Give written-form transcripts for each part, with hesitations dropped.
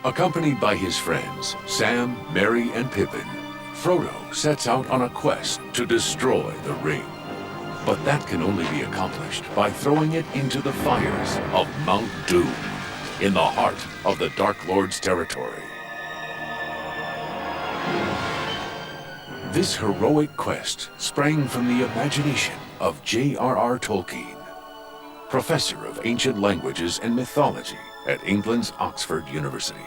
Accompanied by his friends, Sam, Merry, and Pippin, Frodo sets out on a quest to destroy the ring. But that can only be accomplished by throwing it into the fires of Mount Doom, in the heart of the Dark Lord's territory. This heroic quest sprang from the imagination of J.R.R. Tolkien, professor of ancient languages and mythology at England's Oxford University.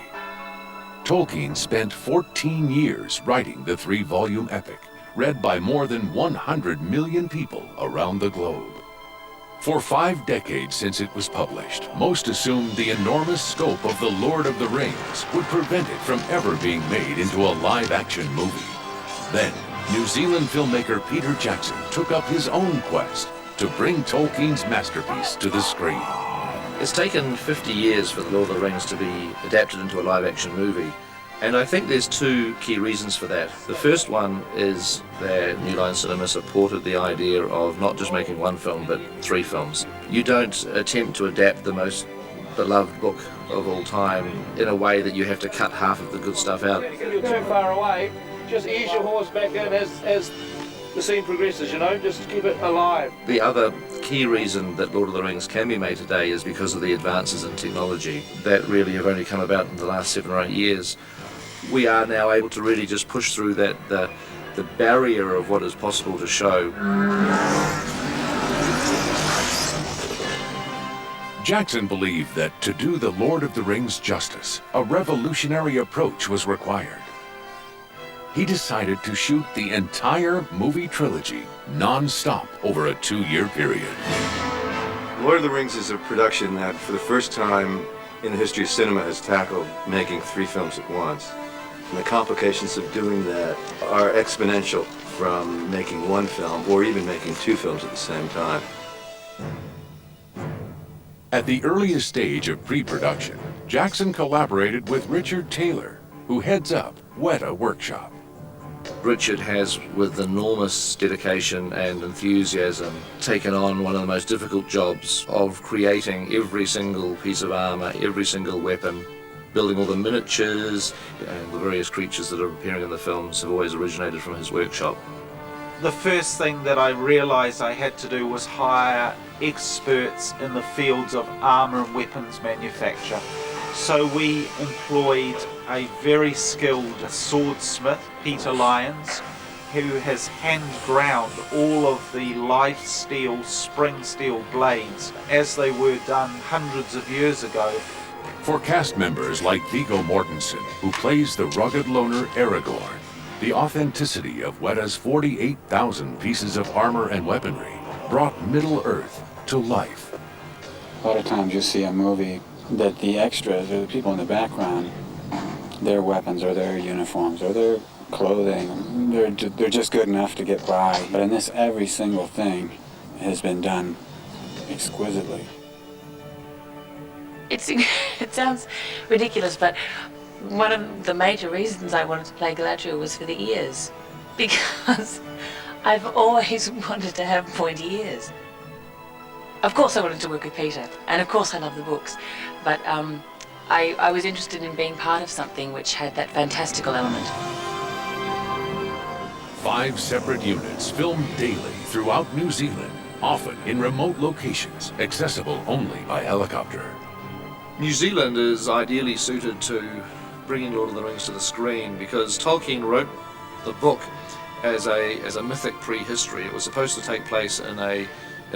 Tolkien spent 14 years writing the 3-volume epic, read by more than 100 million people around the globe. For 5 decades since it was published, most assumed the enormous scope of The Lord of the Rings would prevent it from ever being made into a live-action movie. Then, New Zealand filmmaker Peter Jackson took up his own quest to bring Tolkien's masterpiece to the screen. It's taken 50 years for The Lord of the Rings to be adapted into a live-action movie, and I think there's 2 key reasons for that. The first one is that New Line Cinema supported the idea of not just making 1 film, but 3 films. You don't attempt to adapt the most beloved book of all time in a way that you have to cut half of the good stuff out. If you're too far away, just ease your horse back in as the scene progresses, you know, just keep it alive. The other key reason that Lord of the Rings can be made today is because of the advances in technology that really have only come about in the last 7 or 8 years. We are now able to really just push through that the barrier of what is possible to show. Jackson believed that to do The Lord of the Rings justice, a revolutionary approach was required. He decided to shoot the entire movie trilogy non-stop over a 2-year period. Lord of the Rings is a production that, for the first time in the history of cinema, has tackled making 3 films at once. And the complications of doing that are exponential from making 1 film or even making 2 films at the same time. At the earliest stage of pre-production, Jackson collaborated with Richard Taylor, who heads up Weta Workshop. Richard has, with enormous dedication and enthusiasm, taken on one of the most difficult jobs of creating every single piece of armour, every single weapon, building all the miniatures, and the various creatures that are appearing in the films have always originated from his workshop. The first thing that I realised I had to do was hire experts in the fields of armour and weapons manufacture. So we employed a very skilled swordsmith, Peter Lyons, who has hand ground all of the life steel, spring steel blades as they were done hundreds of years ago. For cast members like Viggo Mortensen, who plays the rugged loner Aragorn, the authenticity of Weta's 48,000 pieces of armor and weaponry brought Middle-earth to life. A lot of times you see a movie that the extras, or the people in the background, their weapons or their uniforms or their clothing, they're just good enough to get by. But in this, every single thing has been done exquisitely. It sounds ridiculous, but one of the major reasons I wanted to play Galadriel was for the ears, because I've always wanted to have pointy ears. Of course I wanted to work with Peter, and of course I love the books, but I was interested in being part of something which had that fantastical element. 5 separate units filmed daily throughout New Zealand, often in remote locations, accessible only by helicopter. New Zealand is ideally suited to bringing Lord of the Rings to the screen because Tolkien wrote the book as a mythic prehistory. It was supposed to take place in a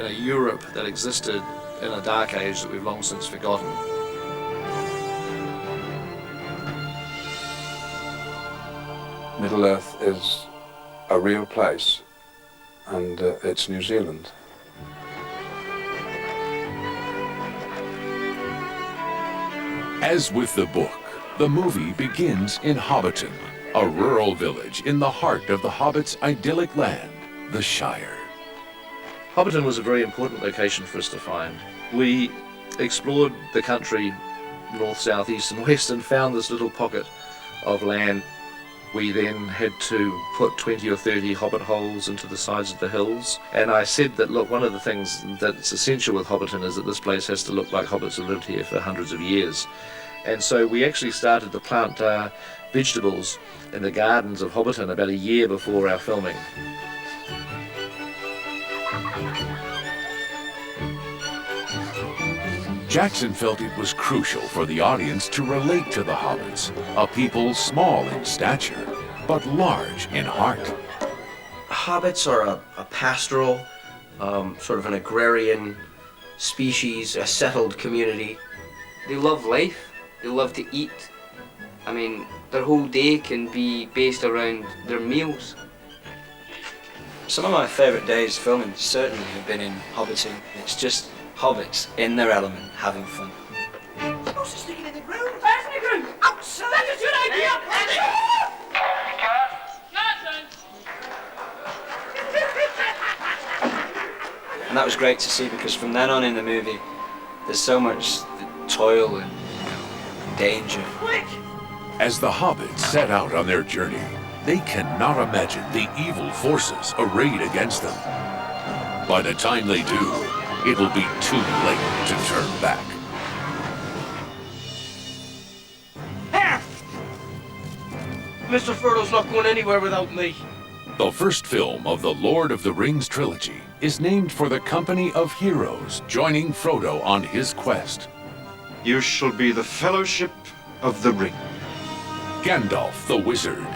Europe that existed in a dark age that we've long since forgotten. Middle-earth is a real place, and it's New Zealand. As with the book, the movie begins in Hobbiton, a rural village in the heart of the Hobbits' idyllic land, the Shire. Hobbiton was a very important location for us to find. We explored the country north, south, east and west and found this little pocket of land. We then had to put 20 or 30 hobbit holes into the sides of the hills. And I said that, look, one of the things that's essential with Hobbiton is that this place has to look like hobbits have lived here for hundreds of years. And so we actually started to plant vegetables in the gardens of Hobbiton about a year before our filming. Jackson felt it was crucial for the audience to relate to the hobbits, a people small in stature, but large in heart. Hobbits are a pastoral, sort of an agrarian species, a settled community. They love life, they love to eat. I mean, their whole day can be based around their meals. Some of my favourite days filming certainly have been in Hobbiton. It's just hobbits in their element, having fun. Who's sticking in the ground? Where's the ground? Outside! That's a good idea! And that was great to see, because from then on in the movie, there's so much toil and danger. Quick! As the hobbits set out on their journey, they cannot imagine the evil forces arrayed against them. By the time they do, it will be too late to turn back. Here! Mr. Frodo's not going anywhere without me. The first film of the Lord of the Rings trilogy is named for the company of heroes joining Frodo on his quest. You shall be the Fellowship of the Ring. Gandalf the wizard,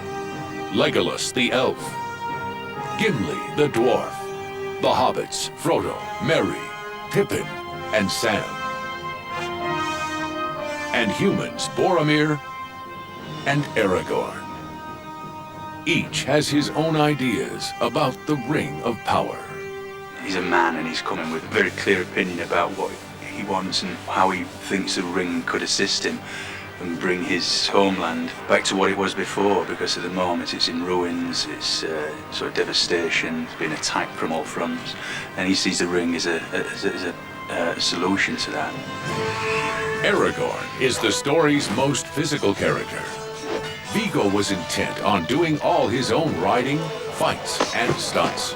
Legolas the elf, Gimli the dwarf, the hobbits Frodo, Merry, Pippin, and Sam, and humans Boromir and Aragorn. Each has his own ideas about the Ring of Power. He's a man and he's coming with a very clear opinion about what he wants and how he thinks the ring could assist him and bring his homeland back to what it was before, because at the moment it's in ruins, it's sort of devastation, it's been attacked from all fronts, and he sees the ring as a solution to that. Aragorn is the story's most physical character. Viggo was intent on doing all his own riding, fights, and stunts.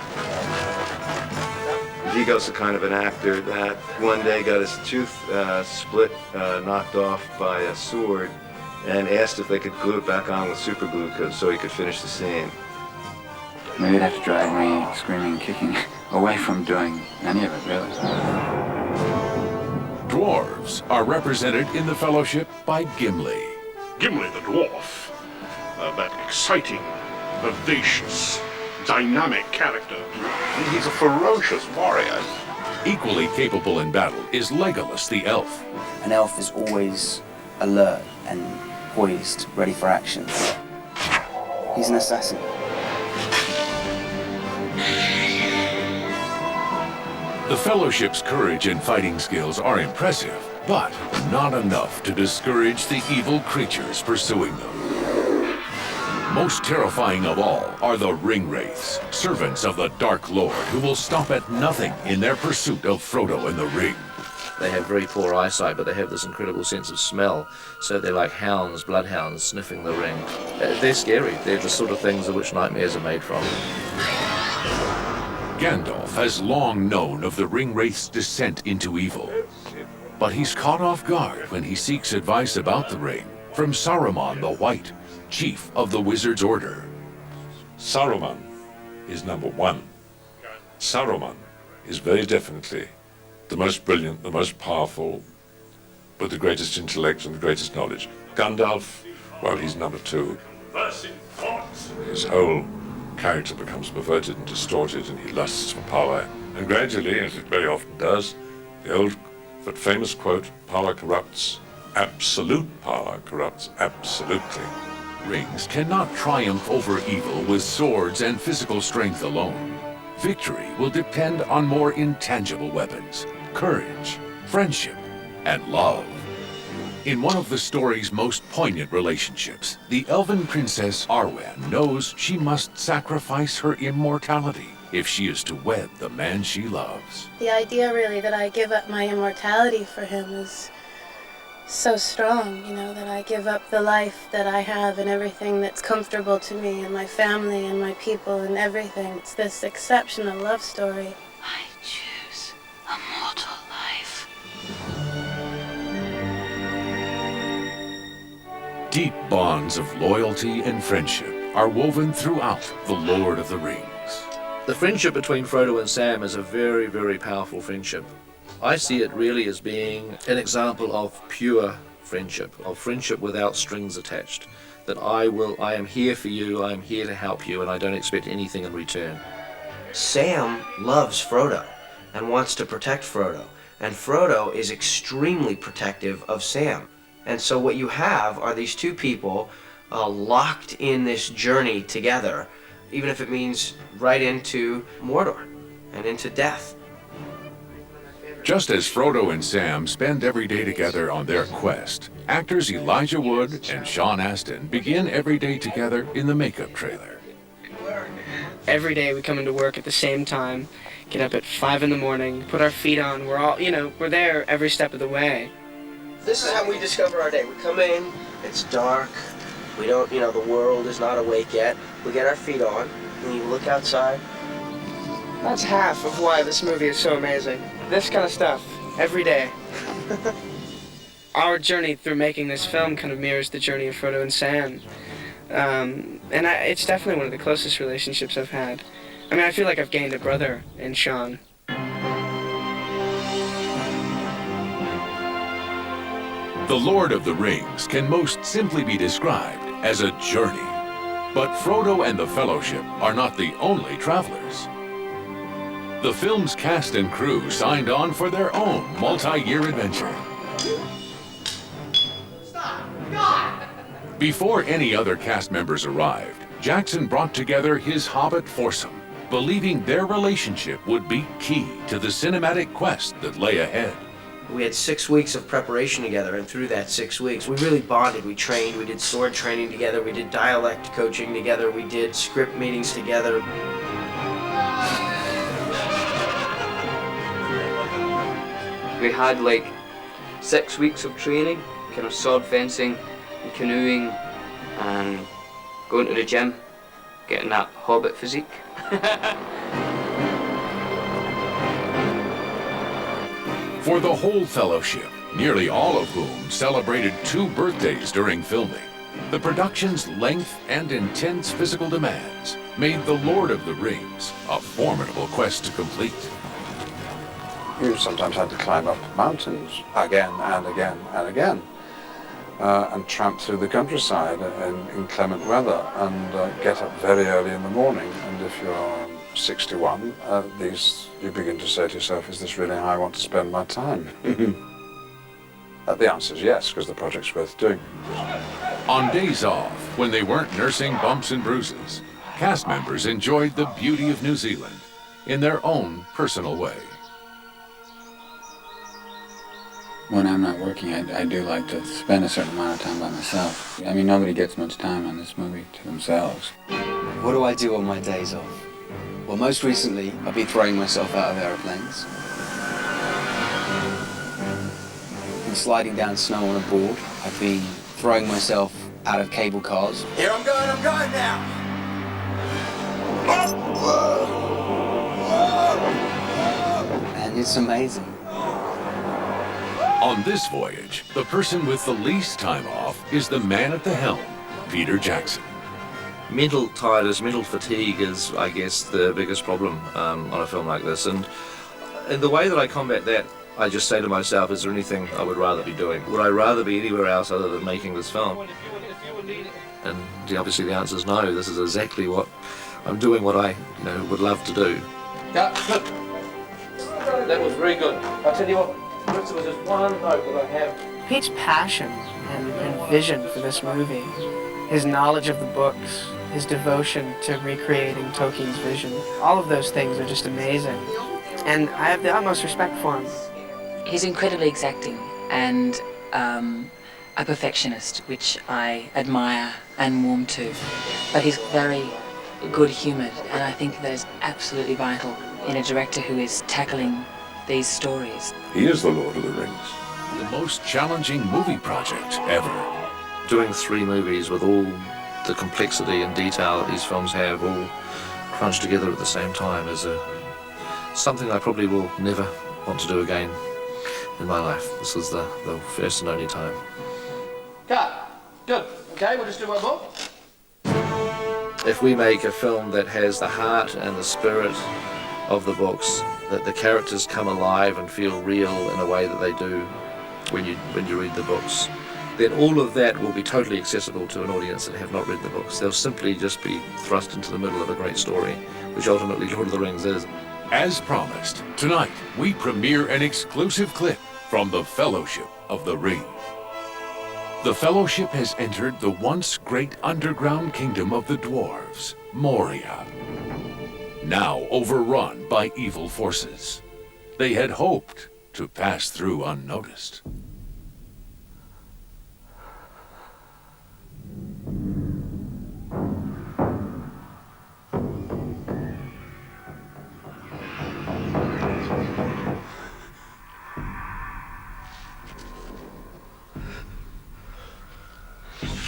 Viggo's the kind of an actor that one day got his tooth split, knocked off by a sword, and asked if they could glue it back on with super glue so he could finish the scene. Maybe they'd have to drag me screaming, kicking away from doing any of it, really. Dwarves are represented in the Fellowship by Gimli. Gimli the dwarf, that exciting, vivacious, dynamic character. He's a ferocious warrior. Equally capable in battle is Legolas the elf. An elf is always alert and poised, ready for action. He's an assassin. The Fellowship's courage and fighting skills are impressive, but not enough to discourage the evil creatures pursuing them. Most terrifying of all are the Ringwraiths, servants of the Dark Lord who will stop at nothing in their pursuit of Frodo and the Ring. They have very poor eyesight, but they have this incredible sense of smell, so they're like hounds, bloodhounds, sniffing the ring. They're scary. They're the sort of things of which nightmares are made from. Gandalf has long known of the Ringwraith's descent into evil, but he's caught off guard when he seeks advice about the ring from Saruman the White, chief of the Wizard's Order. Saruman is number one. Saruman is very definitely the most brilliant, the most powerful, with the greatest intellect and the greatest knowledge. Gandalf, well, he's number two. His whole character becomes perverted and distorted, and he lusts for power. And gradually, as it very often does, the old but famous quote, power corrupts, absolute power corrupts absolutely. Rings cannot triumph over evil with swords and physical strength alone. Victory will depend on more intangible weapons, courage, friendship, and love. In one of the story's most poignant relationships, the elven princess Arwen knows she must sacrifice her immortality if she is to wed the man she loves. The idea really that I give up my immortality for him is so strong, you know, that I give up the life that I have and everything that's comfortable to me and my family and my people and everything. It's this exceptional love story. I choose a mortal life. Deep bonds of loyalty and friendship are woven throughout The Lord of the Rings. The friendship between Frodo and Sam is a very, very powerful friendship. I see it really as being an example of pure friendship, of friendship without strings attached. That I am here for you, I am here to help you, and I don't expect anything in return. Sam loves Frodo and wants to protect Frodo, and Frodo is extremely protective of Sam. And so what you have are these two people locked in this journey together, even if it means right into Mordor and into death. Just as Frodo and Sam spend every day together on their quest, actors Elijah Wood and Sean Astin begin every day together in the makeup trailer. Every day we come into work at the same time, get up at 5 in the morning, put our feet on, we're all, we're there every step of the way. This is how we discover our day. We come in, it's dark, we don't, the world is not awake yet. We get our feet on, and you look outside. That's half of why this movie is so amazing. This kind of stuff, every day. Our journey through making this film kind of mirrors the journey of Frodo and Sam. It's definitely one of the closest relationships I've had. I mean, I feel like I've gained a brother in Sean. The Lord of the Rings can most simply be described as a journey. But Frodo and the Fellowship are not the only travelers. The film's cast and crew signed on for their own multi-year adventure. Before any other cast members arrived, Jackson brought together his Hobbit foursome, believing their relationship would be key to the cinematic quest that lay ahead. We had 6 weeks of preparation together, and through that 6 weeks, we really bonded. We trained, we did sword training together, we did dialect coaching together, we did script meetings together. We had like 6 weeks of training, kind of sword fencing and canoeing and going to the gym, getting that hobbit physique. For the whole Fellowship, nearly all of whom celebrated 2 birthdays during filming, the production's length and intense physical demands made The Lord of the Rings a formidable quest to complete. You sometimes had to climb up mountains again and again and again, and tramp through the countryside in inclement weather, and get up very early in the morning. And if you're 61, you begin to say to yourself, is this really how I want to spend my time? The answer is yes, because the project's worth doing. On days off, when they weren't nursing bumps and bruises, cast members enjoyed the beauty of New Zealand in their own personal way. When I'm not working, I do like to spend a certain amount of time by myself. I mean, nobody gets much time on this movie to themselves. What do I do on my days off? Well, most recently, I've been throwing myself out of aeroplanes. And sliding down snow on a board. I've been throwing myself out of cable cars. Here I'm going now. And it's amazing. On this voyage, the person with the least time off is the man at the helm, Peter Jackson. Mental tiredness, mental fatigue is, I guess, the biggest problem on a film like this. And the way that I combat that, I just say to myself, is there anything I would rather be doing? Would I rather be anywhere else other than making this film? And obviously the answer is no. This is exactly what I'm doing, what I would love to do. Yeah, good. That was very good. I'll tell you what, there was just one note that I have. Pete's passion and vision for this movie, his knowledge of the books, his devotion to recreating Tolkien's vision, all of those things are just amazing. And I have the utmost respect for him. He's incredibly exacting and a perfectionist, which I admire and warm to. But he's very good-humoured, and I think that is absolutely vital in a director who is tackling these stories. He is the Lord of the Rings. The most challenging movie project ever. Doing 3 movies with all the complexity and detail that these films have all crunched together at the same time is something I probably will never want to do again in my life. This was the first and only time. Cut. Good. Okay, we'll just do one more. If we make a film that has the heart and the spirit of the books, that the characters come alive and feel real in a way that they do when you read the books, then all of that will be totally accessible to an audience that have not read the books. They'll simply just be thrust into the middle of a great story, which ultimately Lord of the Rings is. As promised, tonight we premiere an exclusive clip from the Fellowship of the Ring. The Fellowship has entered the once great underground kingdom of the dwarves, Moria. Now overrun by evil forces. They had hoped to pass through unnoticed.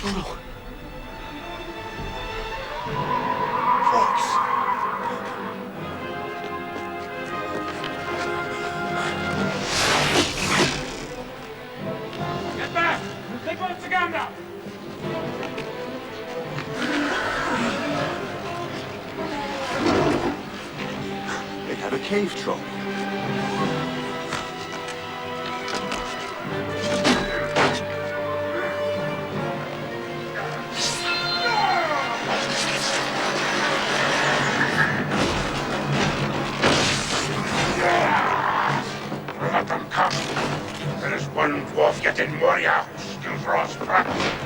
Frodo. Get back! Take one together! They have a cave troll. Let them come. There is one dwarf yet in Moria who still draws breath.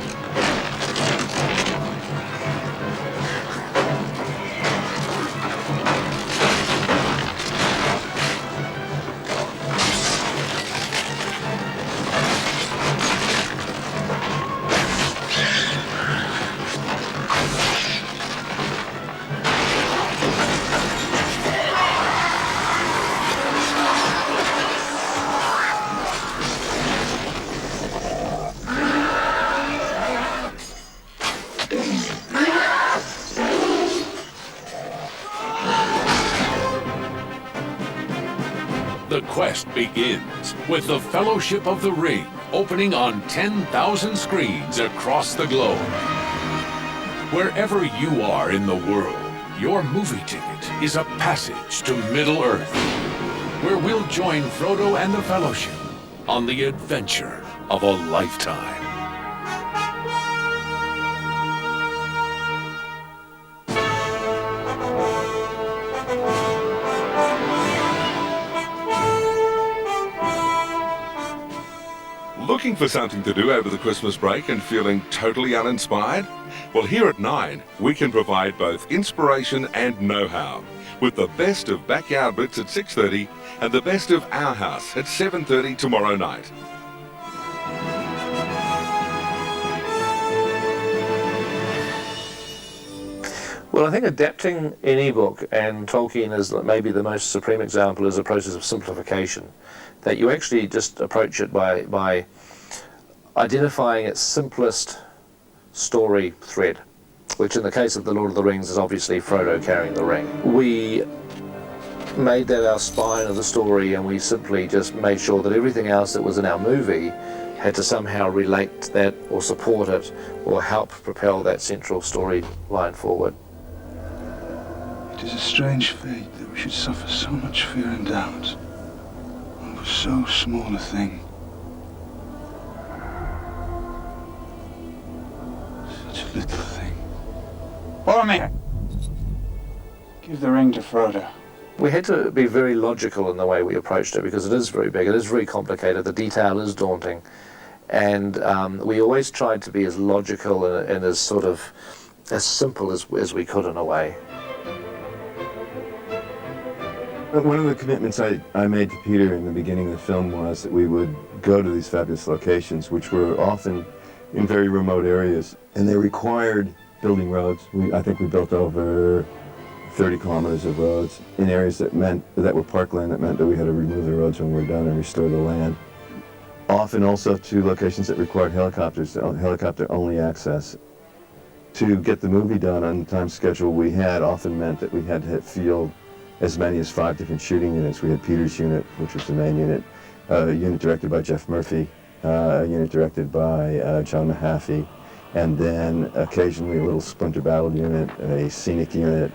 The quest begins with the Fellowship of the Ring opening on 10,000 screens across the globe. Wherever you are in the world, your movie ticket is a passage to Middle-earth, where we'll join Frodo and the Fellowship on the adventure of a lifetime. Looking for something to do over the Christmas break and feeling totally uninspired? Well, here at 9, we can provide both inspiration and know-how, with the best of Backyard Blitz at 6:30 and the best of Our House at 7:30 tomorrow night. Well, I think adapting any book, and Tolkien is maybe the most supreme example, is a process of simplification. That you actually just approach it by identifying its simplest story thread, which in the case of The Lord of the Rings is obviously Frodo carrying the ring. We made that our spine of the story, and we simply just made sure that everything else that was in our movie had to somehow relate to that or support it or help propel that central story line forward. It is a strange fate that we should suffer so much fear and doubt over so small a thing. Such a little thing. Boromir! Give the ring to Frodo. We had to be very logical in the way we approached it because it is very big, it is very complicated, the detail is daunting, and we always tried to be as logical and as sort of as simple as we could in a way. One of the commitments I made to Peter in the beginning of the film was that we would go to these fabulous locations, which were often in very remote areas, and they required building roads. I think we built over 30 kilometers of roads in areas that were parkland, that meant that we had to remove the roads when we were done and restore the land. Often also to locations that required helicopter-only access. To get the movie done on the time schedule we had often meant that we had to field as many as 5 different shooting units. We had Peter's unit, which was the main unit, a unit directed by Jeff Murphy, a unit directed by John Mahaffey, and then occasionally a little splinter battle unit, a scenic unit,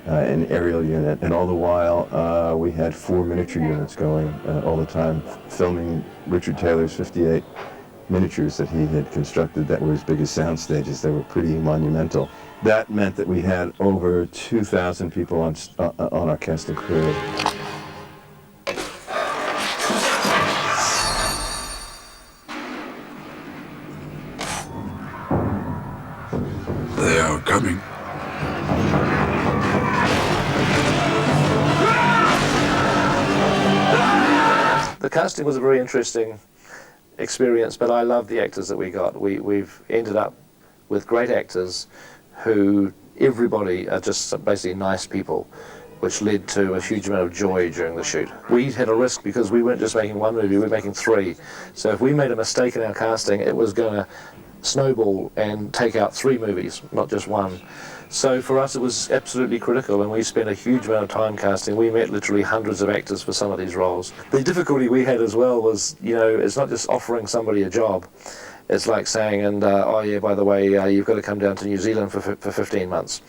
an aerial unit, and all the while we had 4 miniature units going all the time, filming Richard Taylor's 58 miniatures that he had constructed that were as big as sound stages. They were pretty monumental. That meant that we had over 2,000 people on our cast and crew. They are coming. The casting was a very interesting experience, but I love the actors that we got. We've ended up with great actors who everybody are just basically nice people, which led to a huge amount of joy during the shoot. We had a risk because we weren't just making one movie, we were making 3. So if we made a mistake in our casting, it was going to snowball and take out 3 movies, not just one. So for us it was absolutely critical, and we spent a huge amount of time casting. We met literally hundreds of actors for some of these roles. The difficulty we had as well was, you know, it's not just offering somebody a job. It's like saying, and oh yeah, by the way, you've got to come down to New Zealand for 15 months.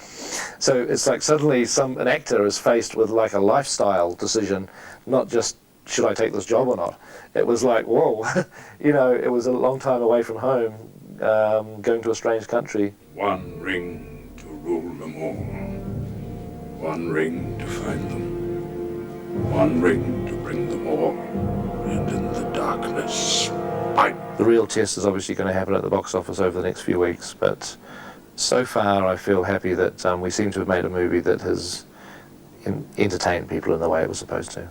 So it's like suddenly an actor is faced with like a lifestyle decision, not just should I take this job or not. It was like, whoa, you know, it was a long time away from home, going to a strange country. One ring to rule them all. One ring to find them. One ring to bring them all. And in the darkness, fight. The real test is obviously going to happen at the box office over the next few weeks, but so far I feel happy that we seem to have made a movie that has entertained people in the way it was supposed to.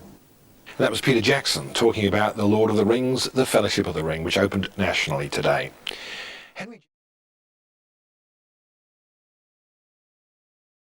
That was Peter Jackson talking about The Lord of the Rings, The Fellowship of the Ring, which opened nationally today. Henry